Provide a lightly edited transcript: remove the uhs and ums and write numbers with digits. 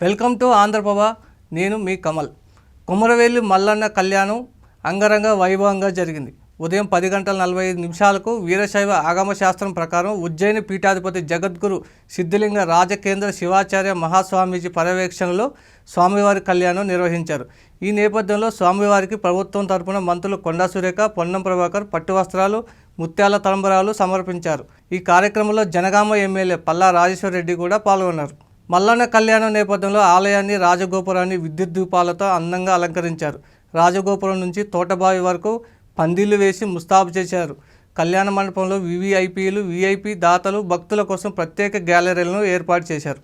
Welcome to Andhraprabha. నేను మీ కమల్. కొమరవేలి మల్లన్న కళ్యాణం అంగరంగ వైభవంగా జరిగింది. ఉదయం 10:45 వీరశైవ ఆగమశాస్త్రం ప్రకారం ఉజ్జయిని పీఠాధిపతి జగద్గురు సిద్ధిలింగ రాజకేంద్ర శివాచార్య మహాస్వామీజీ పర్యవేక్షణలో స్వామివారి కళ్యాణం నిర్వహించారు. ఈ నేపథ్యంలో స్వామివారికి ప్రభుత్వం తరపున మంత్రులు కొండా సురేఖ, పొన్నం ప్రభాకర్ పట్టు వస్త్రాలు, ముత్యాల తలంబరాలు సమర్పించారు. ఈ కార్యక్రమంలో జనగామ ఎమ్మెల్యే పల్లా రాజేశ్వర్ రెడ్డి కూడా పాల్గొన్నారు. మల్లన్న కళ్యాణం నేపథ్యంలో ఆలయాన్ని, రాజగోపురాన్ని విద్యుత్ దీపాలతో అందంగా అలంకరించారు. రాజగోపురం నుంచి తోటబావి వరకు పందిళ్లు వేసి ముస్తాబు చేశారు. కళ్యాణ మండపంలో వివిఐపీలు, విఐపీ దాతలు, భక్తుల కోసం ప్రత్యేక గ్యాలరీలను ఏర్పాటు చేశారు.